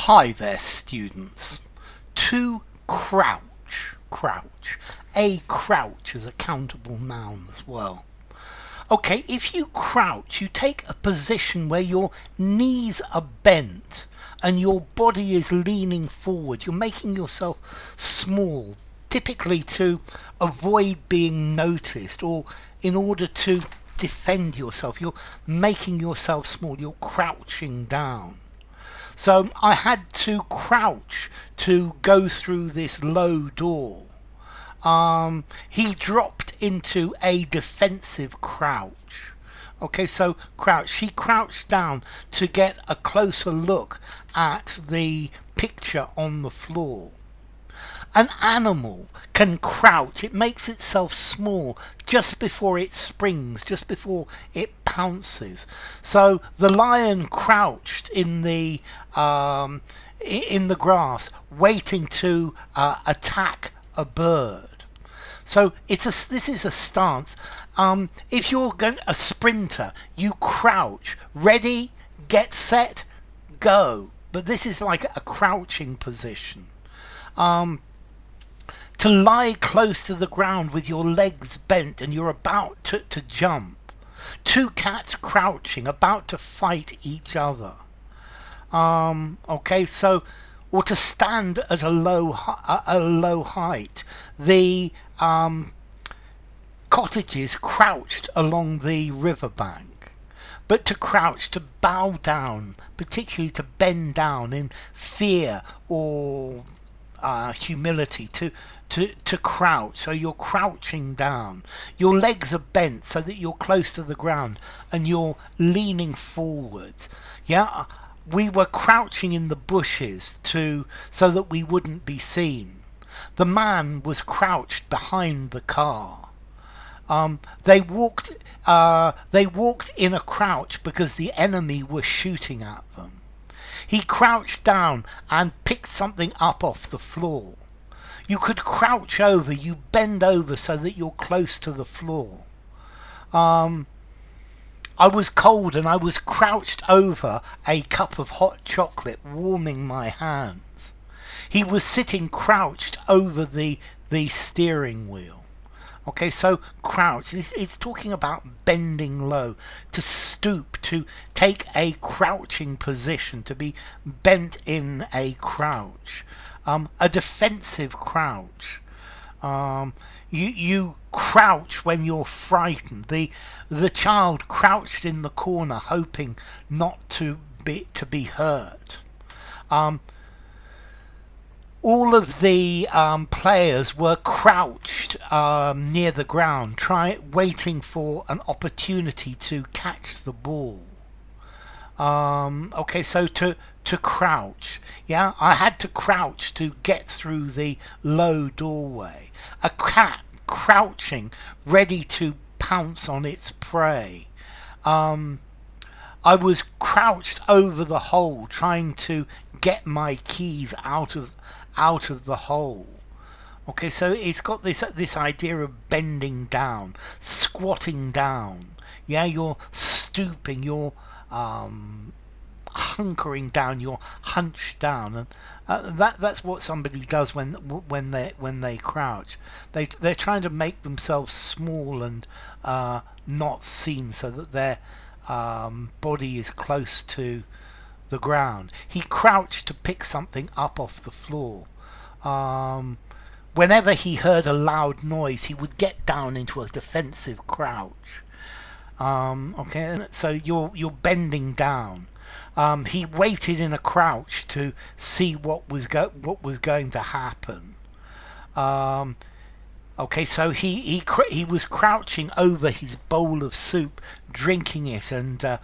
Hi there, students. To crouch. A crouch is a countable noun as well. Okay, if you crouch, you take a position where your knees are bent and your body is leaning forward. You're making yourself small, typically to avoid being noticed or in order to defend yourself. You're making yourself small. You're crouching down. So I had to crouch to go through this low door. He dropped into a defensive crouch. Okay, so crouch. She crouched down to get a closer look at the picture on the floor. An animal can crouch. It makes itself small just before it springs, just before it pounces. So the lion crouched in the grass, waiting to attack a bird. So this is a stance. If you're a sprinter, you crouch, ready, get set, go. But this is like a crouching position. To lie close to the ground with your legs bent and you're about to jump. Two cats crouching, about to fight each other. Okay, so, or to stand at a low height. The cottages crouched along the riverbank. But to crouch, to bow down, particularly to bend down in fear or humility, to crouch. So you're crouching down. Your legs are bent so that you're close to the ground and you're leaning forwards. Yeah, we were crouching in the bushes so that we wouldn't be seen. The man was crouched behind the car. They walked in a crouch because the enemy was shooting at them. He crouched down and picked something up off the floor. You could crouch over, you bend over so that you're close to the floor. I was cold and I was crouched over a cup of hot chocolate, warming my hands. He was sitting crouched over the steering wheel. Okay, so crouch, it's talking about bending low, to stoop, to take a crouching position, to be bent in a crouch. A defensive crouch. You crouch when you're frightened. The child crouched in the corner, hoping not to be hurt. All of the players were crouched near the ground, waiting for an opportunity to catch the ball. Okay, so to crouch, yeah, I had to crouch to get through the low doorway. A cat crouching, ready to pounce on its prey. I was crouched over the hole, trying to get my keys out of the hole. Okay, so it's got this idea of bending down, squatting down. Yeah, you're stooping, you're hunkering down, you're hunched down, and that's what somebody does when they crouch. They're trying to make themselves small and not seen, so that their body is close to the ground. He crouched to pick something up off the floor. Whenever he heard a loud noise, he would get down into a defensive crouch. Okay, so you're bending down. He waited in a crouch to see what was going to happen. Okay, so he was crouching over his bowl of soup, drinking it and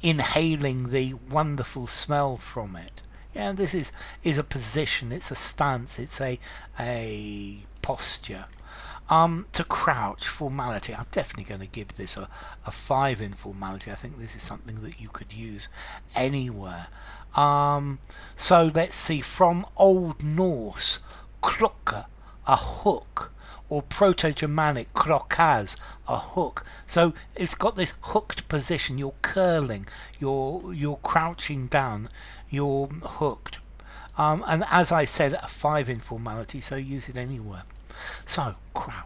inhaling the wonderful smell from it. Yeah, this is a position, it's a stance, it's a posture. To crouch, formality. I'm definitely going to give this a 5 in formality. I think this is something that you could use anywhere. So let's see, from Old Norse, krukka, a hook, or Proto-Germanic krokaz, a hook. So it's got this hooked position. You're curling, you're crouching down, you're hooked. And as I said, a 5 informality, so use it anywhere. So, crouch.